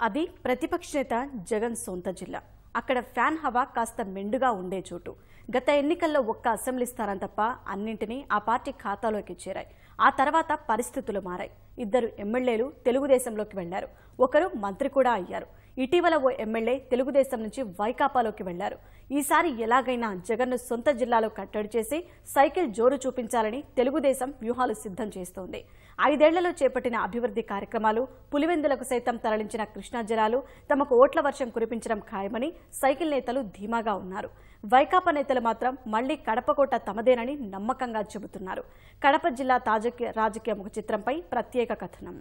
అది ప్రతిపక్ష నేత జగన్ సొంత జిల్లా. అక్కడ ఫ్యాన్ హవా కాస్త మెండుగా ఉండే చోటు. గత ఎన్నికల్లో ఒక్క అసెంబ్లీ స్థానం తప్ప అన్నింటినీ ఆ పార్టీ ఖాతాలోకి చేరాయి. ఆ తర్వాత పరిస్థితులు మారాయి. ఇద్దరు ఎమ్మెల్యేలు తెలుగుదేశంలోకి వెళ్లారు. ఒకరు మంత్రి కూడా అయ్యారు. ఇటీవల ఓ ఎమ్మెల్యే తెలుగుదేశం నుంచి వైకాపాలోకి వెళ్లారు. ఈసారి ఎలాగైనా జగన్ను సొంత జిల్లాలో కట్టడి చేసి సైకిల్ జోరు చూపించాలని తెలుగుదేశం వ్యూహాలు సిద్ధం చేస్తోంది. 5 ఏళ్లలో చేపట్టిన అభివృద్ధి కార్యక్రమాలు, పులివెందులకు సైతం తరలించిన కృష్ణా జలాలు తమకు ఓట్ల వర్షం కురిపించడం ఖాయమని సైకిల్ నేతలు ధీమాగా ఉన్నారు. వైకాపా నేతలు మాత్రం మళ్లీ కడపకోట తమదేనని నమ్మకంగా చెబుతున్నారు. కడప జిల్లా రాజకీయ ముఖ చిత్రంపై ప్రత్యేక కథనం.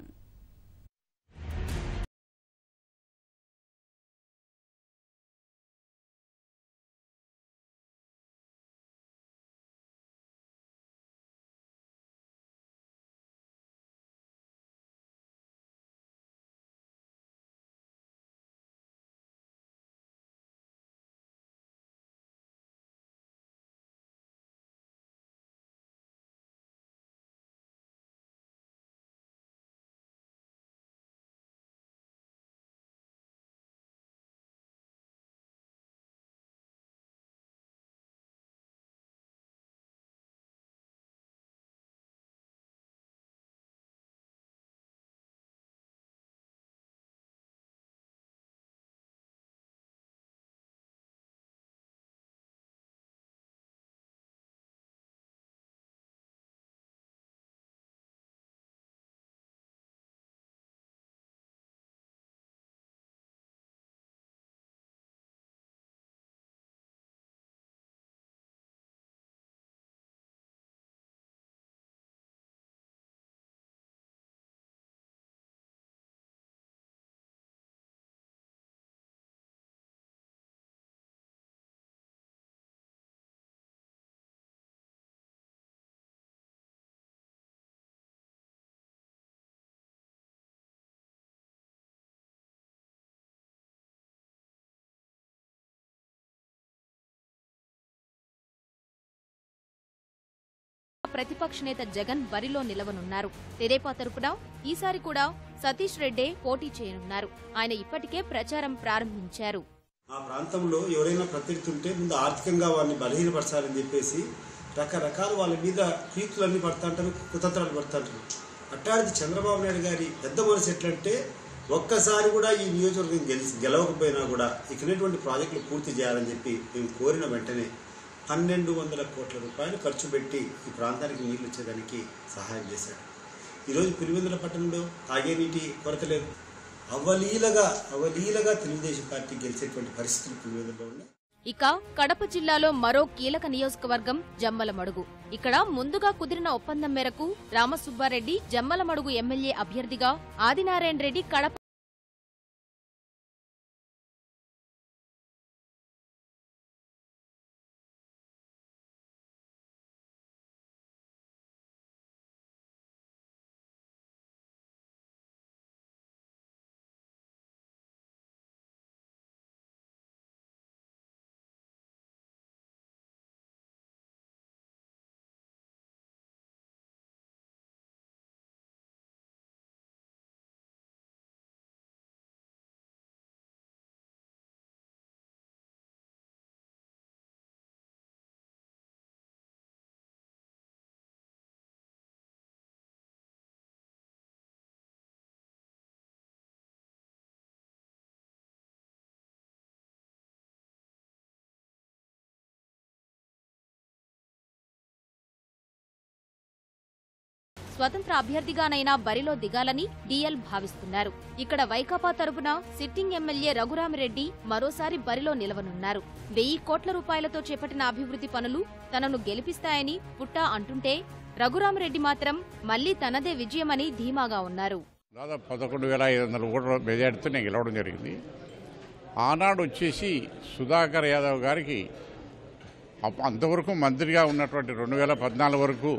ప్రతిపక్ష నేత జగన్ బరిలో నిలవనున్నారు. తెదేపా తరపున ఈసారి కూడా సతీష్ రెడ్డే పోటీ చేయనున్నారు. ఆయన ఇప్పటికే ప్రచారం ప్రారంభించారు. ఆ ప్రాంతంలో ఎవరైనా ప్రత్యర్థి ఉంటే ముందు ఆర్థికంగా వారిని బలహీనపరచాలని చెప్పేసి రకరకాల వాళ్ళ మీద కీర్తులన్నీ పడతాంటారు, కుతంత్రాలు పడతాంటారు. అట్టాడిది చంద్రబాబు నాయుడు గారి పెద్ద మనసు ఎట్లంటే ఒక్కసారి కూడా ఈ నియోజకవర్గం గెలవకపోయినా కూడా ఇకనేటువంటి ప్రాజెక్టులు పూర్తి చేయాలని చెప్పి మేము కోరిన వెంటనే 1200 కోట్ల రూపాయలు ఖర్చు పెట్టి ఈ ప్రాంతానికి నీళ్లు ఇచ్చేదానికి సహాయం చేశాడు. ఈరోజు పులివెందుల పట్టణంలో తాగే నీటి కొరత లేదు. అవలీలగా తెలుగుదేశం పార్టీ గెలిచేటువంటి పరిస్థితులు పులివెందులో ఉన్నాయి. ఇక కడప జిల్లాలో మరో కీలక నియోజకవర్గం జమ్మలమడుగు. ఇక్కడ ముందుగా కుదిరిన ఒప్పందం మేరకు రామసుబ్బారెడ్డి జమ్మలమడుగు ఎమ్మెల్యే అభ్యర్థిగా, ఆదినారాయణ రెడ్డి కడప స్వతంత్ర అభ్యర్థిగానైనా బరిలో దిగాలని డిఎల్ భావిస్తున్నారు. ఇక్కడ వైకాపా తరపున సిట్టింగ్ ఎమ్మెల్యే రఘురామిరెడ్డి మరోసారి బరిలో నిలవనున్నారు. 1000 కోట్ల రూపాయలతో చేపట్టిన అభివృద్ధి పనులు తనను గెలిపిస్తాయని పుట్టా అంటుంటే, రఘురామిరెడ్డి మాత్రం మళ్లీ తనదే విజయమని ధీమాగా ఉన్నారు. దాదాపు 11,500 ఓట్ల మెజార్టీతో నేను గెలవడం జరిగింది. ఆనాడు వచ్చేసి సుధాకర్ యాదవ్ గారికి అంతవరకు మంత్రిగా ఉన్నటువంటి 2014 వరకు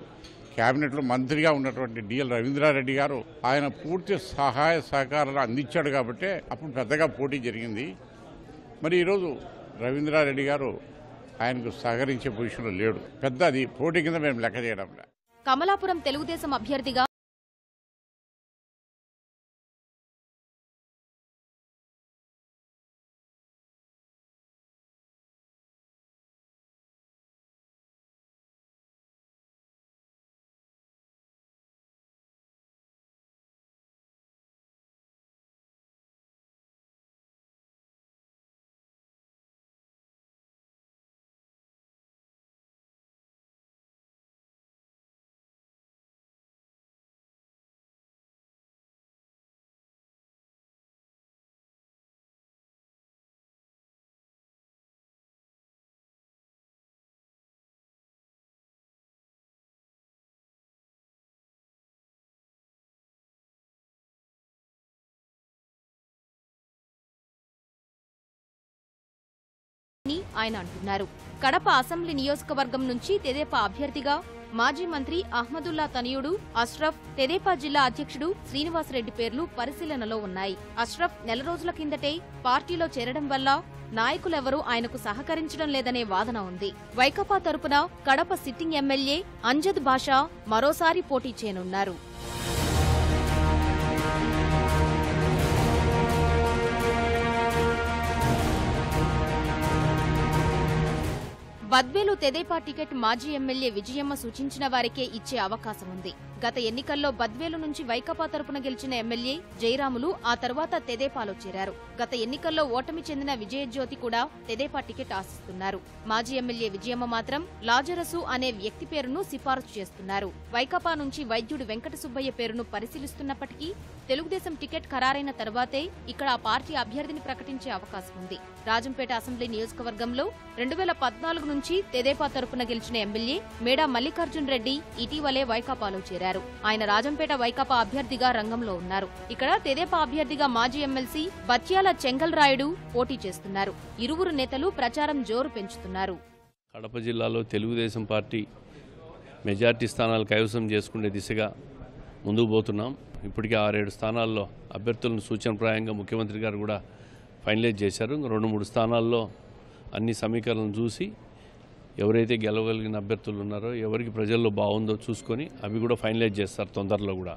కేబినెట్లో మంత్రిగా ఉన్నటువంటి డిఎల్ రవీంద్రారెడ్డి గారు ఆయన పూర్తి సహాయ సహకారాలు అందించాడు కాబట్టి అప్పుడు పెద్దగా పోటీ జరిగింది. మరి ఈరోజు రవీంద్రారెడ్డి గారు ఆయనకు సహకరించే పొజిషన్లో లేడు. పెద్ద అది పోటీ కింద మేము లెక్క చేయడం. కమలాపురం తెలుగుదేశం అభ్యర్థిగా ఆయన అంటున్నారు. కడప అసెంబ్లీ నియోజకవర్గం నుంచి తెదేపా అభ్యర్థిగా మాజీ మంత్రి అహ్మదుల్లా తనయుడు అష్రఫ్, తెదేపా జిల్లా అధ్యక్షుడు శ్రీనివాసరెడ్డి పేర్లు పరిశీలనలో ఉన్నాయి. అష్రఫ్ నెల రోజుల కిందటే పార్టీలో చేరడం వల్ల నాయకులెవరూ ఆయనకు సహకరించడం లేదనే వాదన ఉంది. వైకాపా తరపున కడప సిట్టింగ్ ఎమ్మెల్యే అంజద్ బాషా మరోసారి పోటీ చేయనున్నారు. బద్వేలు తెదేపా టికెట్ మాజీ ఎమ్మెల్యే విజయమ్మ సూచించిన వారికే ఇచ్చే అవకాశం ఉంది. గత ఎన్నికల్లో బద్వేలు నుంచి వైకాపా తరపున గెలిచిన ఎమ్మెల్యే జయరాములు ఆ తర్వాత తెదేపాలో చేరారు. గత ఎన్నికల్లో ఓటమి చెందిన విజయజ్యోతి కూడా తెదేపా టికెట్ ఆశిస్తున్నారు. మాజీ ఎమ్మెల్యే విజయమ్మ మాత్రం లాజరసు అనే వ్యక్తి పేరును సిఫారసు చేస్తున్నారు. వైకాపా నుంచి వైద్యుడు వెంకట సుబ్బయ్య పేరును పరిశీలిస్తున్నప్పటికీ తెలుగుదేశం టికెట్ ఖరారైన తర్వాతే ఇక్కడ ఆ పార్టీ అభ్యర్థిని ప్రకటించే అవకాశం ఉంది. రాజంపేట అసెంబ్లీ నియోజకవర్గంలో 2014 నుంచి తెదేపా తరపున గెలిచిన ఎమ్మెల్యే మేడా మల్లికార్జున్ రెడ్డి ఇటీవలే వైకాపాలో చేరారు. ఆయన రాజంపేట వైకాపా అభ్యర్థిగా రంగంలో ఉన్నారు. ఇక్కడ తెదేపా అభ్యర్థిగా మాజీ ఎమ్మెల్సీ బత్యాల చెంగల్ రాయుడు పోటీ చేస్తున్నారు. ఇరువురు నేతలు ప్రచారం జోరు పెంచుతున్నారు. కడప జిల్లాలో తెలుగుదేశం పార్టీ మెజార్టీ స్థానాలు కైవసం చేసుకునే దిశగా ముందుకు పోతున్నాం. ఇప్పటికే 6-7 స్థానాల్లో అభ్యర్థులను సూచనప్రాయంగా ముఖ్యమంత్రి గారు కూడా ఫైనలైజ్ చేశారు. 2-3 స్థానాల్లో అన్ని సమీకరణలు చూసి ఎవరైతే గెలవగలిగిన అభ్యర్థులు ఉన్నారో, ఎవరికి ప్రజల్లో బాగుందో చూసుకొని అవి కూడా ఫైనలైజ్ చేస్తారు తొందరలో కూడా.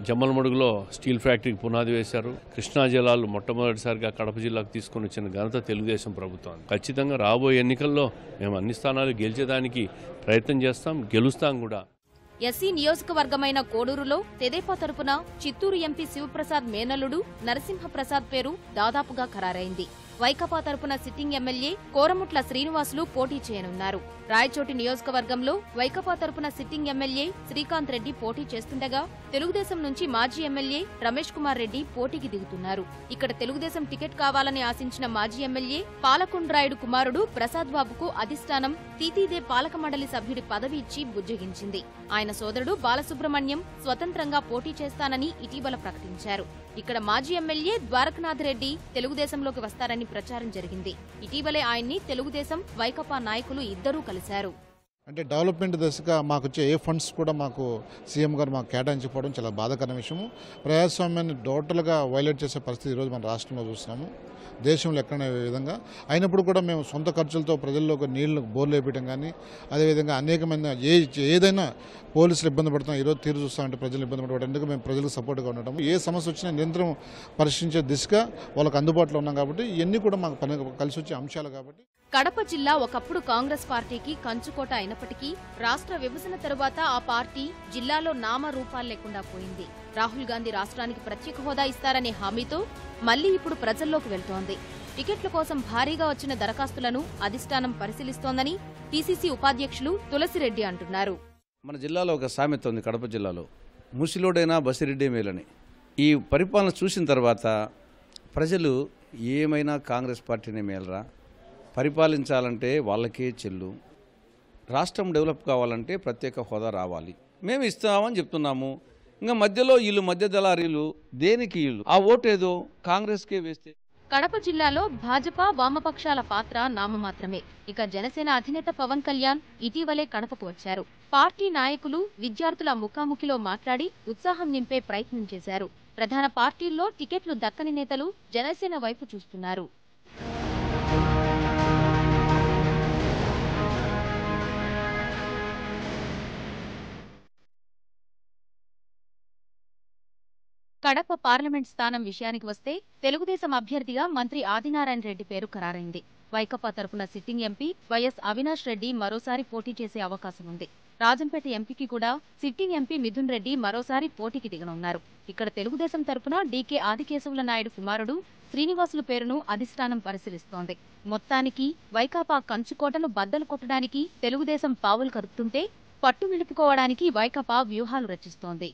జమ్మలమడుగులో స్టీల్ ఫ్యాక్టరీకి పునాది వేశారు. కృష్ణా జలాలు మొట్టమొదటిసారిగా కడప జిల్లాకు తీసుకొని వచ్చిన ఘనత తెలుగుదేశం ప్రభుత్వం. ఖచ్చితంగా రాబోయే ఎన్నికల్లో మేము అన్ని స్థానాలు గెలిచేదానికి ప్రయత్నం చేస్తాం, గెలుస్తాం కూడా. ఎస్సీ నియోజకవర్గమైన కోడూరులో తెదేపా తరపున చిత్తూరు ఎంపీ శివప్రసాద్ మేనల్లుడు నరసింహప్రసాద్ పేరు దాదాపుగా ఖరారైంది. వైకాపా తరపున సిట్టింగ్ ఎమ్మెల్యే కోరముట్ల శ్రీనివాసులు పోటీ చేయనున్నారు. రాయచోటి నియోజకవర్గంలో వైకాపా తరపున సిట్టింగ్ ఎమ్మెల్యే శ్రీకాంత్ రెడ్డి పోటీ చేస్తుండగా తెలుగుదేశం నుంచి మాజీ ఎమ్మెల్యే రమేష్ కుమార్ రెడ్డి పోటీకి దిగుతున్నారు. ఇక్కడ తెలుగుదేశం టికెట్ కావాలని ఆశించిన మాజీ ఎమ్మెల్యే పాలకొండ్రాయుడు కుమారుడు ప్రసాద్ బాబుకు అధిష్టానం తీతీదే పాలక మండలి సభ్యుడి పదవి ఇచ్చి బుజ్జగించింది. ఆయన సోదరుడు బాలసుబ్రహ్మణ్యం స్వతంత్రంగా పోటీ చేస్తానని ఇటీవల ప్రకటించారు. ఇక్కడ మాజీ ఎమ్మెల్యే ద్వారకనాథ్ రెడ్డి తెలుగుదేశంలోకి వస్తారని ప్రచారం జరిగింది. ఇటీవలే ఆయన్ని తెలుగుదేశం వైకాపా నాయకులు ఇద్దరూ కలిశారు. అంటే డెవలప్మెంట్ దశగా మాకు వచ్చే ఏ ఫండ్స్ కూడా మాకు సీఎం గారు మాకు కేటాయించకపోవడం చాలా బాధాకరమైన విషయము. ప్రజాస్వామ్యాన్ని టోటల్గా వైలేట్ చేసే పరిస్థితి ఈరోజు మన రాష్ట్రంలో చూస్తున్నాము, దేశంలో ఎక్కడనే విధంగా. అయినప్పుడు కూడా మేము సొంత ఖర్చులతో ప్రజల్లోకి నీళ్లు బోర్లు వేయడం కానీ, అదేవిధంగా అనేకమైన ఏదైనా పోలీసులు ఇబ్బంది పడుతున్నాం, ఈరోజు తీరు చూస్తామంటే ప్రజలు ఇబ్బంది పడేందుకు మేము ప్రజలకు సపోర్ట్గా ఉండటం, ఏ సమస్య వచ్చినా నిరంతరం పరిశీలించే దిశగా వాళ్ళకి అందుబాటులో ఉన్నాం కాబట్టి ఇవన్నీ కూడా మాకు కలిసి వచ్చే అంశాలు కాబట్టి. కడప జిల్లా ఒకప్పుడు కాంగ్రెస్ పార్టీకి కంచుకోట అయినప్పటికీ రాష్ట్ర విభజన తరువాత ఆ పార్టీ జిల్లాలో నామరూపాలు లేకుండా పోయింది. రాహుల్ గాంధీ రాష్ట్రానికి ప్రత్యేక హోదా ఇస్తారనే హామీతో మళ్లీ ఇప్పుడు ప్రజల్లోకి వెళ్తోంది. టికెట్ల కోసం భారీగా వచ్చిన దరఖాస్తులను అధిష్టానం పరిశీలిస్తోందని పీసీసీ ఉపాధ్యక్షులు తులసిరెడ్డి అంటున్నారు. మన జిల్లాలో ఒక సామెత ఉంది, కడప జిల్లాలో ముసిలోడైనా బసిరెడ్డి మేలని. ఈ పరిపాలన చూసిన తర్వాత ప్రజలు ఏమైనా కాంగ్రెస్ పార్టీనే మేలరా, పరిపాలించాలంటే వాళ్ళకే చెల్లు, రాష్ట్రం డెవలప్ కావాలంటే ప్రత్యేక హోదా రావాలి, మేము ఇస్తామని చెప్తున్నాము. ఇంకా మధ్యలో వీళ్ళు మధ్య దళారీలు దేనికి వీళ్ళు ఆ ఓటేదో కాంగ్రెస్కే వేస్తే. కడప జిల్లాలో భాజపా వామపక్షాల పాత్ర నామమాత్రమే. ఇక జనసేన అధినేత పవన్ కళ్యాణ్ ఇటీవలే కడపకు వచ్చారు. పార్టీ నాయకులు విద్యార్థుల ముఖాముఖిలో మాట్లాడి ఉత్సాహం నింపే ప్రయత్నం చేశారు. ప్రధాన పార్టీల్లో టికెట్లు దక్కని నేతలు జనసేన వైపు చూస్తున్నారు. కడప పార్లమెంట్ స్థానం విషయానికి వస్తే తెలుగుదేశం అభ్యర్థిగా మంత్రి ఆదినారాయణ రెడ్డి పేరు ఖరారైంది. వైకాపా తరపున sitting MP YS Avinash Reddy మరోసారి పోటీ చేసే అవకాశం ఉంది. రాజంపేట ఎంపీకి కూడా సిట్టింగ్ ఎంపీ మిథున్ రెడ్డి మరోసారి పోటీకి దిగనున్నారు. ఇక్కడ తెలుగుదేశం తరపున డీకే ఆదికేశవుల నాయుడు కుమారుడు శ్రీనివాసులు పేరును అధిష్టానం పరిశీలిస్తోంది. మొత్తానికి వైకాపా కంచుకోటను బద్దలు కొట్టడానికి తెలుగుదేశం పావులు కదుపుతుంటే పట్టు విడుపుకోవడానికి వైకాపా వ్యూహాలు రచిస్తోంది.